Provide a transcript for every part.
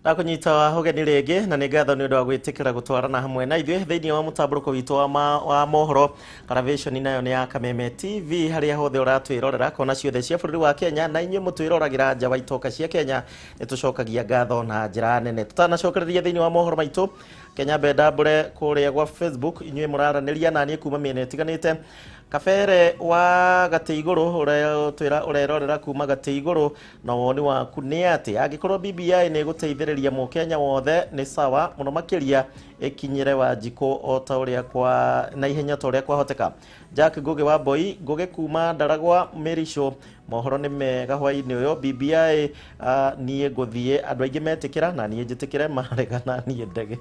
Ndakunyita hogeni rege na nĩ ngatho nĩ ũndũ wa gwĩtĩkĩra gũtwarana hamwe na ithuĩ thĩinĩ wa mũtambũrũko witũ wa mohoro. Karavation nayo nĩ ya Kameme TV, harĩa hothe ũratwĩrorera kona ciothe cia bũrũri wa Kenya na inyuĩ mũtwĩroragĩra nja wa itoka cia Kenya. Nĩtũcokagia ngatho na njĩra nene. Tutanacokereria thĩinĩ wa mohoro maitũ Kenya Bedambure kũrĩa gwa Facebook, inyuĩ mũraranĩria na niĩ kuma mĩena ĩtiganĩte. Kabere wa Gateigũrũ ũrerorera kuma Gateigũrũ, na woni waku nĩ atĩ angĩkorwo BBI nĩ gũteithĩrĩria mũkenya wothe nĩ sawa mũno makĩria ĩkinyĩre Wanjikũ o ta ũrĩa kwa na ihenya ta ũrĩa kwahoteka. Jack Ngugi wa Mboi Ngugi kuma Ndaragwa Mĩrico, mohoro nĩ mega hwainĩ ũyũ. BBI niĩ ngũthiĩ, andũ aingĩ metĩkĩra na niĩ njĩtĩkĩre, marega na niĩ ndege.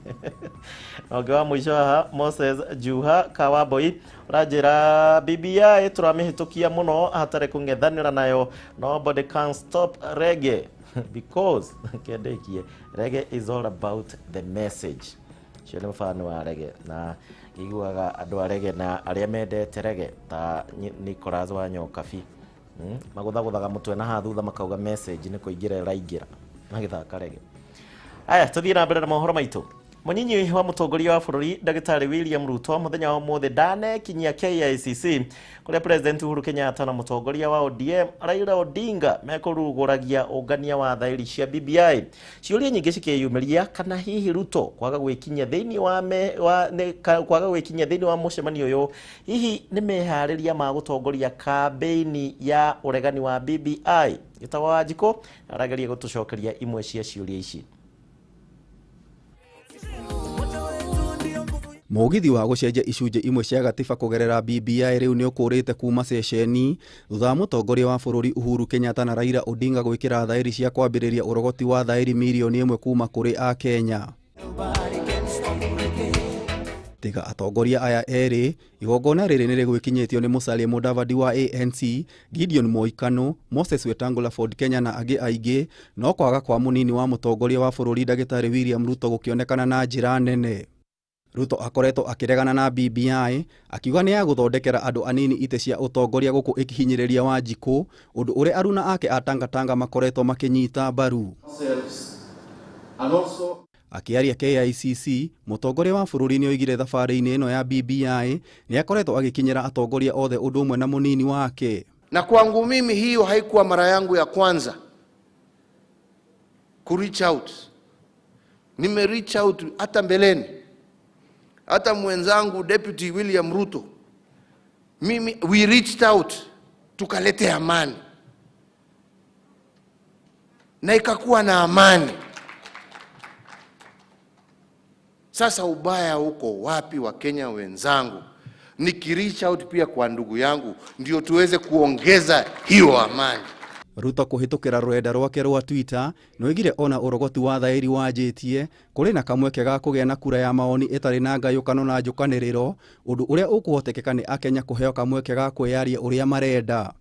Ũngĩ wa mũico haha Moses Juha Kawa Mboi ũranjĩra BBI tũramĩhĩtũkia mũno hatarĩ kũng'ethanĩra nayo, nobody can stop reggae because kĩandĩkie reggae is all about the message. Cio nĩ mũbano wa reggae na iguaga andũ a reggae na arĩa mendete reggae ta Nicholas wa Nyokabi magũthagũthaga mũtwe na hathutha makauga message nĩ kũingĩra raingĩra magĩthaka reggae. Aya tuthiĩ na mbere na mohoro maitũ. Mũnyinyi wa mũtongoria wa bũrũri Ndagĩtarĩ William Ruto mũthenya wa ũmũthĩ ndanekinyia KICC kũrĩa President Uhuru Kenyatta na mũtongoria wa ODM Raila Odinga mekũrugũragia ũngania wa thaĩri cia BBI. Ciũria nyingĩ cikĩyumĩria kana hihi Ruto kwaga gwĩkinyia thĩinĩ wa mũcemanio ũyũ hihi nĩ meharĩria ma gũtongoria kambĩini ya ũregani wa BBI. Gĩtawa Wanjikũ arageria gũtũcokeria imwe cia ciũria ici. Mũgithi wa gũcenjia icunjĩ imwe cia gatiba kũgerera BBI rĩu nĩ ũkũrĩte kuma ceceni thutha wa mũtongoria wa bũrũri Uhuru Kenyatta na Raila Odinga gwĩkĩra thaĩri cia kwambĩrĩria ũrogoti wa thaĩri mirioni 1 kuma kũrĩ a Kenya. Tiga atongoria aya erĩ, igongona rĩrĩ nĩ rĩgwĩkinyĩtio nĩ Musalia Mudavadi wa ANC, Gideon Moi Kanu, Moses Wetangula Ford Kenya na angĩ aingĩ, no kwaga kwa mũnini wa mũtongoria wa bũrũri Ndagĩtarĩ William Ruto gũkĩonekana na njĩra nene. Ruto akoretwo akĩregana na BBI akiuga nĩ ya gũthondekera andũ anini ite cia ũtongoria gũkũ ĩkĩhinyĩrĩria Wanjikũ, ũndũ ũrĩa aruna ake a Tangatanga makoretwo makĩnyita mbaru. Akĩaria KICC, mũtongoria wa bũrũri nĩ oigire thabarĩ-inĩ ĩno ya BBI nĩ akoretwo agĩkinyĩra atongoria othe ũndũ ũmwe na mũnini wake. Na kwangu mimi hiyo haikuwa mara yangu ya kwanza ku reach out. Nime reach out hata mbeleni. Hata mwenzangu Deputy William Ruto, we reached out tukalete amani na ikakuwa na amani. Sasa ubaya huko wapi wa Kenya wenzangu? Nikireach out pia kwa ndugu yangu ndio tuweze kuongeza hiyo amani. Ruto kũhĩtũkĩra rũrenda rwake rwa Twitter nĩoigire ona ũrogoti wa thaĩri wanjĩtie kũrĩ na kamweke ga kũgĩa na kura ya maoni ĩtarĩ na ngayũkano na njũkanĩrĩro, ũndũ ũrĩa ũkũhotekeka nĩ akenya kũheo kamweke ga kwĩyaria ũrĩa marenda.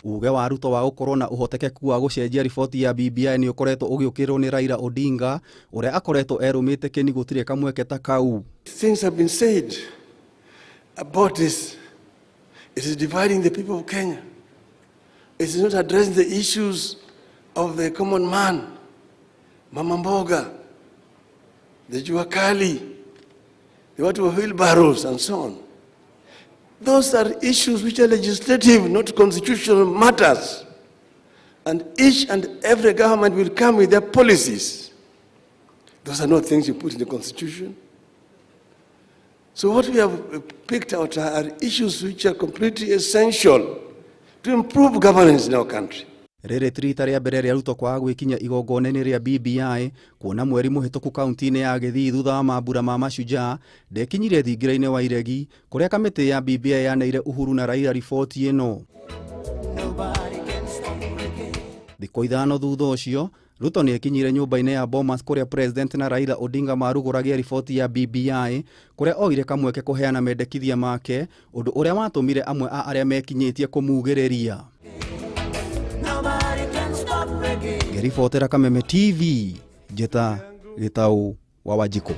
Uge wa Ruto wa gũkorwo na ũhotekeku wa gũcenjia riboti ya BBI nĩ ũkoretwo ũgĩũkĩrwo nĩ Raila Odinga ũrĩa akoretwo erũmĩte kĩni gũtirĩ kamweke ta kau. Things have been said about this. It is dividing the people of Kenya. It is not addressing the issues of the common man, Mama Mboga, the Juakali, the watu wa wheelbarrows and so on. Those are issues which are legislative, not constitutional matters. And each and every government will come with their policies. Those are not things you put in the constitution. So what we have picked out are issues which are completely essential to improve governance in our country. Rĩrĩ trita rĩa mbere rĩa Ruto kwaga gwĩkinya igongona-inĩ rĩa BBI kuona mweri mũhĩtũku kaunti-inĩ ya Gĩthii thutha wa mambura ma Mashujaa, ndekinyire thingira-inĩ wa iregi kũrĩa kamĩtĩ ya BBI yaneire Uhuru na Raila riboti ĩno. Thikũ ithano thutha ũcio, Ruto nĩ ekinyire nyũmba-inĩ ya Bomas kũrĩa President na Raila Odinga marugũragia riboti ya BBI, kũrĩa oire kamweke kũheana mendekithia make, ũndũ ũrĩa watũmire amwe a arĩa mekinyĩtie kũmugĩrĩria. Ngĩribotera Kameme TV, Njeta Gĩtaũ wa Wanjikũ.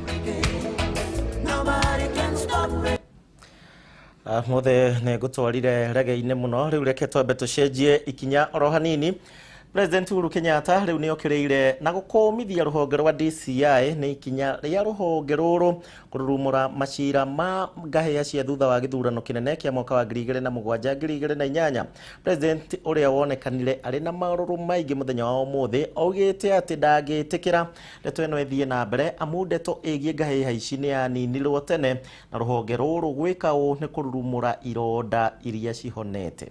Mothe nĩ ngũtwarire reggae-inĩ mũno, rĩu reke twambe tũcenjie ikinya oro hanini President Uhuru Kenyatta riu niokireire na gukomithia ruhonge rwa DCI ni ikinya ria ruhonge ruru kururumura macira ma ngahia cia thutha wa githurano kinene kia mwaka wa 2007-2008. President uria wonekanire ari na maruru maingi muthenya wa umuthi augite ati ndagitikira ndeto ino ithie na mbere amu ndeto igie ngahia ici ni aninirwo tene na ruhonge ruru gwika uu ni kururumura ironda iria cihonete.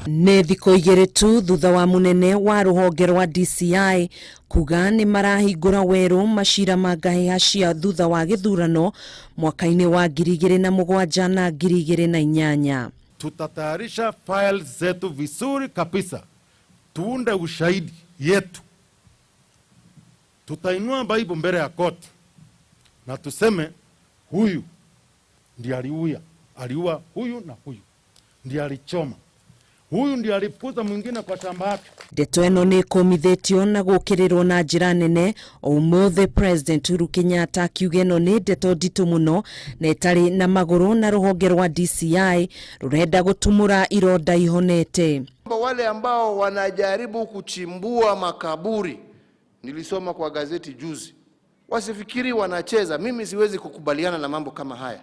Nĩ thikũ igĩrĩ tu thutha wa munene wa ruhonge rwa DCI kuga nĩ marahingũra werũ macira ma ngahĩha cia thutha wa gĩthurano mwaka-inĩ wa 2007 na 2008. Tutatayarisha files zetu vizuri kabisa, tuunde ushahidi yetu, tutainua Bible mbele ya koti na tuseme huyu ndiye aliua huyu na huyu ndiye alichoma, huyu ndiye alifukuza mwingine kwa shamba yake. Ndeto ĩno nĩ ĩkũmithĩtio na gũkĩrĩrwo na njĩra nene ũmũthĩ President Uhuru Kenyatta akiuga ĩno nĩ ndeto nditũ mũno na ĩtarĩ na magũrũ na rũhonge rwa DCI rũrenda gũtumũra ironda ihonete. Wale ambao wanajaribu kuchimbua makaburi, nilisoma kwa gazeti juzi, wasifikiri wanacheza. Mimi siwezi kukubaliana na mambo kama haya.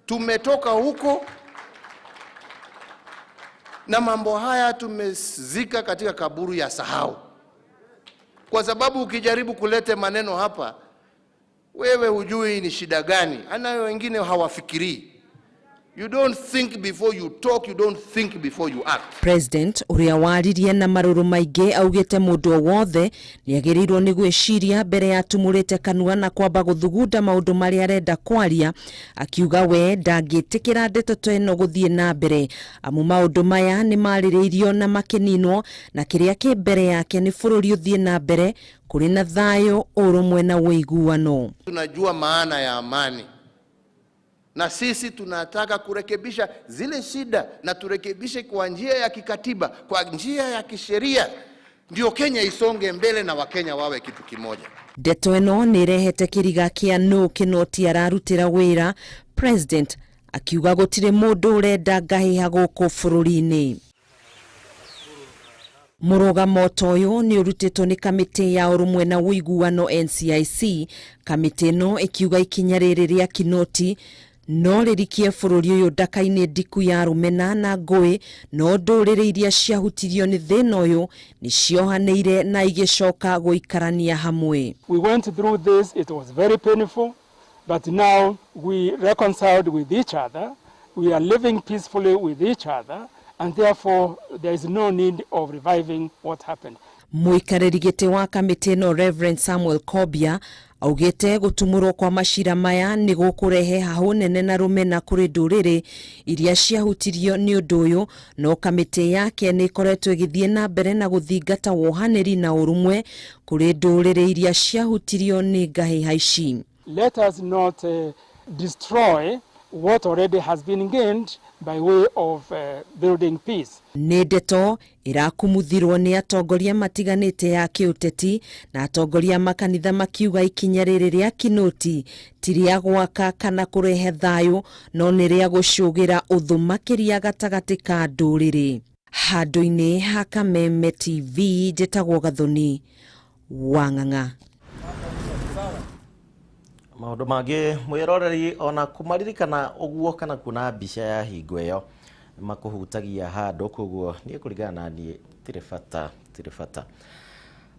Tumetoka huko na mambo haya tumezika katika kaburi ya sahau. Kwa sababu ukijaribu kulete maneno hapa, wewe hujui ni shida gani. Anayo wengine hawafikiri. You don't think before you talk, you don't think before you act. President uria waririe na maruru maingĩ augite mundu wothe niagĩrĩirwo nĩ gwĩciria mbere ya tumũrĩte kanua na kwamba gũthugunda maũndũ marĩa arenda kwaria, akiuga we ndangĩtĩkĩra ndeto ĩno gũthiĩ na mbere amu maũndũ maya nĩ marĩrĩirio na makĩninwo na kĩrĩa kĩ mbere yake nĩ bũrũri ũthiĩ na mbere kũrĩ na thayũ ũrũmwe na ũiguano. Tunajua maana ya amani. Na sisi tunataka kurekebisha zile shida na turekebishe kwa njia ya kikatiba, kwa njia ya kisheria. Ndio Kenya isonge mbele na Wakenya wawe kitu kimoja. Ndeto ĩno nĩ rehete kĩriga kĩa nũ Kinoti ararutĩra wĩra. President akiuga gũtirĩ mũndũ ũrenda ngahĩha gũkũ bũrũri-inĩ. Mũrũgamo ũyũ nĩ ũrutĩtwo nĩ kamĩtĩ ya ũrũmwe na ũiguano NCIC. Kamĩtĩ ĩno ĩkiuga ikinya rĩrĩ rĩa Kinoti no rĩrikie bũrũri ũyũ ndaka-inĩ ndiku ya rũmena na ngũĩ, no ndũrĩrĩ iria ciahutirio nĩ thĩna ũyũ nĩ ciohanĩire na igĩcoka gũikarania hamwe. We went through this, it was very painful, but now we reconciled with each other, we are living peacefully with each other, and therefore there is no need of reviving what happened. Mũikarĩri gĩtĩ wa kamĩtĩ ĩno Reverend Samuel Kobia augite gutumurwo kwa macira maya ni gukurehe hahũ nene na rũmena kũrĩ ndũrĩrĩ iria ciahutirio nĩ ũndũ ũyũ, no kamĩtĩ yake nĩ ĩkoretwo ĩgĩthiĩ na mbere na gũthingata wohanĩri na ũrũmwe kũrĩ ndũrĩrĩ iria ciahutirio nĩ ngahĩha ici. Let us not destroy what already has been gained by way of building peace. Nĩ ndeto ĩrakumuthirwo nĩ atongoria matiganĩte ya kĩũteti na atongoria makanitha makiuga ikinya rĩrĩ rĩa Kinoti ti rĩa gwaka kana kũrehe thayũ, no nĩ rĩa gũcũgĩra ũthũ makĩria gatagatĩ ka ndũrĩrĩ. Handũ-inĩ ha Kameme TV, njĩtagwo Gathoni wa Ng'ang'a. Maũndũ mangĩ mwĩroreri ona kumaririkana ũguo kana kuna mbica ya hingo ĩyo makũhutagia handũ, koguo niĩ kũringana na niĩ tirĩ bata.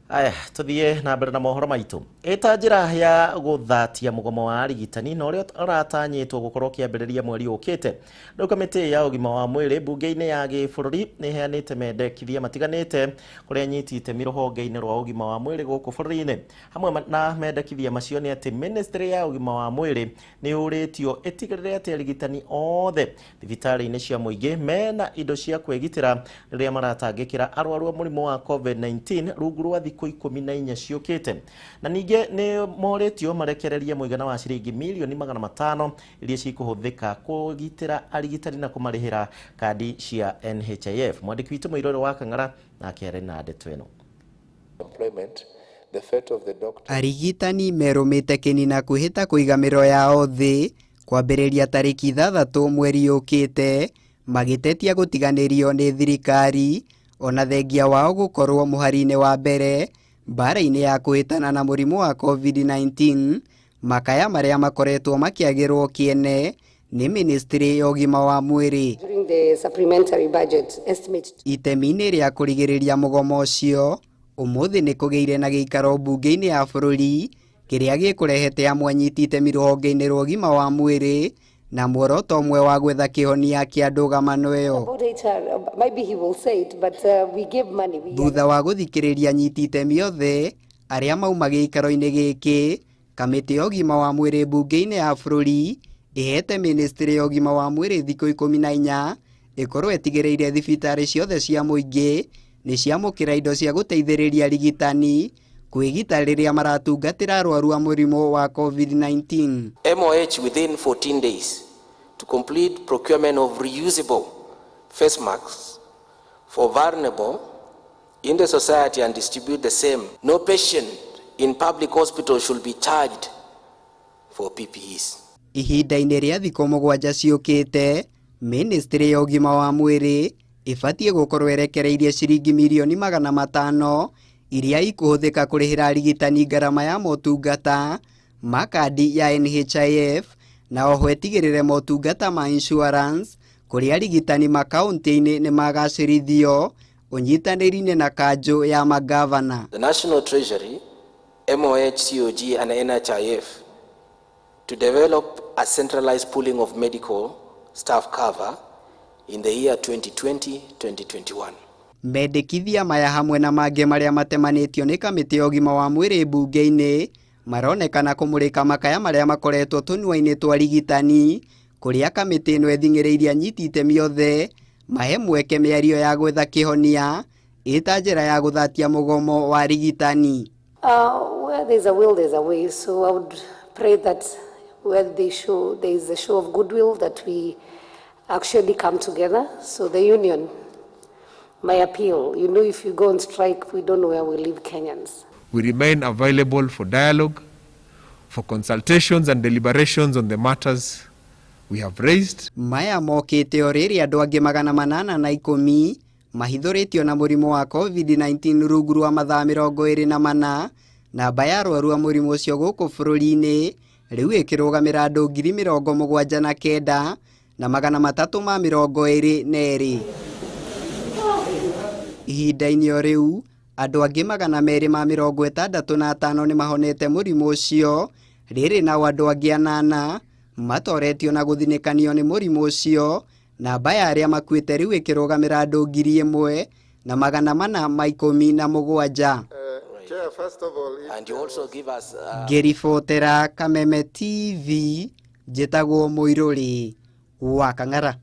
Aya, tuthie na mbere na mohoro maitũ. Ĩta njĩra ya gũthatia mũgomo wa arigitani na ũrĩa ũratanyĩtwo gũkorwo kĩambĩrĩria mweri ũkĩte. Rĩu kamĩtĩ ya ũgima wa mwĩrĩ mbunge-inĩ ya gĩbũrũri nĩ ĩheanĩte mendekithia matiganĩte kũrĩa anyiti itemi rũhonge-inĩ rwa ũgima wa mwĩrĩ gũkũ bũrũri-inĩ. Hamwe na mendekithia macio nĩ atĩ ministry ya ũgima wa mwĩrĩ nĩ yũrĩtio ĩtigĩrĩre atĩ arigitani othe thibitarĩ-inĩ cia mũingĩ mena indo cia kwĩgitĩra rĩrĩa maratangĩkĩra arwaru a mũrimũ wa COVID-19 rungu rwa thikũ 14 ciũkĩte. Na ningĩ nĩ morĩtio marekererie mũigana wa ciringi milioni 500 iria cikũhũthĩka kũgitĩra arigitani na kũmarĩhĩra kandi cia NHIF. Mwandĩki witũ Mũirũrĩ wa Kang'ara nake arĩ na ndeto ĩno. Arigitani merũmĩte kĩnina kwĩhĩta kũiga mĩro yao thĩ kwambĩrĩria tarĩki 6 mweri ũkĩte, magĩtetia gũtiganĩrio nĩ thirikari ona thengia wao gũkorwo mũhari-inĩ wa mbere mbara-inĩ ya kũhĩtana na mũrimũ wa COVID-19. Makaya marĩa makoretwo makĩagĩrwo kĩene nĩ Ministry ya ũgima wa mwĩrĩ. Itemi-inĩ rĩa kũrigĩrĩria mũgomo ũcio, ũmũthĩ nĩ kũgĩire na gĩikaro mbunge-inĩ ya bũrũri kĩrĩa gĩkũrehete amwe anyiti itemi rũhonge-inĩ rwa ũgima wa mwĩrĩ na muoroto ũmwe wa gwetha kĩhonia kĩa ndũgamano ĩyo. Thutha wa gũthikĩrĩria anyiti itemi othe arĩa mauma gĩikaro-inĩ gĩkĩ, kamĩtĩ ya ũgima wa mwĩrĩ mbunge-inĩ ya bũrũri ĩhete Ministry ya ũgima wa mwĩrĩ thikũ 14 ĩkorwo ĩtigĩrĩire thibitarĩ ciothe cia mũingĩ nĩ ciamũkĩra indo cia gũteithĩrĩria arigitani kwĩgita rĩrĩa maratungatĩra arwaru a mũrimũ wa COVID-19. MOH within 14 days to complete procurement of reusable face masks for vulnerable in the society and distribute the same. No patient in public hospital should be charged for PPEs. Ihinda-inĩ rĩa thikũ 7 ciũkĩte, Ministry ya ũgima wa mwĩrĩ ĩbatiĩ gũkorwo erekereirie ciringi mirioni 500 iria ikũhũthĩka kũrĩhĩra arigitani ngarama ya motungata makadi ya NHIF na oho ĩtigĩrĩre motungata ma insurance kũrĩ arigitani makaunti-inĩ nĩ magacĩrithio ũnyitanĩri-inĩ na kanjũ ya magavana. The National Treasury, MOH, COG and NHIF to develop a centralized pooling of medical staff cover in the year 2020-2021. Mendekithia maya hamwe na mangĩ marĩa matemanĩtio nĩ kamĩtĩ ya ũgima wa mwĩrĩ mbunge-inĩ maronekana kũmũrĩka makaya marĩa makoretwo tũnua-inĩ twa arigitani, kũrĩa kamĩtĩ ĩno ĩthing'ĩrĩirie anyiti itemi othe mahe mweke mĩario ya gwetha kĩhonia ĩta njĩra ya gũthatia mũgomo wa arigitani. Where there's a will, there's a way. So I would pray that where there is a show of goodwill, that we actually come together. So the union, my appeal, if you go on strike, we don't know where we leave Kenyans. We remain available for dialogue, for consultations and deliberations on the matters we have raised. Maya mokĩte o rĩrĩa andũ angĩ 810 mahithũrĩtio na mũrimũ wa COVID-19 rungu rwa mathaa 24, namba ya arwaru a mũrimũ ũcio gũkũ bũrũri-inĩ rĩu ĩkĩrũgamĩra andũ 79,322 na 322. Ihinda-inĩ o rĩu andũ angĩ 265 nĩ mahonete mũrimũ ũcio, rĩrĩ nao andũ angĩ 8 matoretio na gũthinĩkanio nĩ mũrimũ ũcio, namba ya arĩa makuĩte rĩu ĩkĩrũgamĩra andũ 1,417. And you also give us Ngĩribotera Kameme TV, njĩtagwo Mũirũrĩ wa Kang'ara.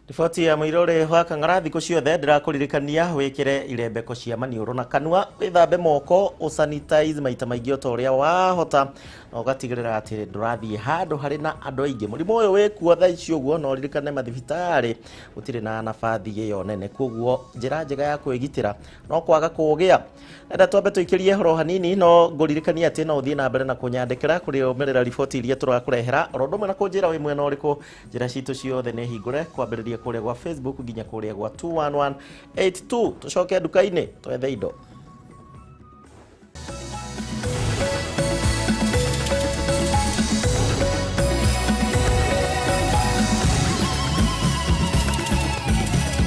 Riboti ya Mũirũrĩ wa Kang'ara thikũ ciothe ndĩrakũririkania wĩkĩre irembeko cia maniũrũ na kanua, wĩthambe moko, ũsanitize maita maingĩ o ta ũrĩa wahota, na ũgatigĩrĩra atĩ ndũrathiĩ handũ harĩ na andũ aingĩ. Mũrimũ ũyũ wĩkuo thaa ici ũguo, no ũririkane mathibitarĩ gũtirĩ na nabathi ĩyo nene, koguo njĩra njega ya kwĩgitĩra no kwaga kũũgĩa. Enda twambe tũikĩrie horo hanini, no ngũririkania atĩ no ũthiĩ na mbere na kũnyandĩkĩra kũrĩũmĩrĩra riboti iria tũrakũrehera, oro ũndũ ũmwe na kũnjĩra wĩ mwena ũrĩkũ. Njĩra citũ ciothe nĩ hingũre, kwambĩrĩria kũrĩa gwa Facebook nginya kũrĩa gwa 21182. Tũcoke nduka-inĩ twethe indo.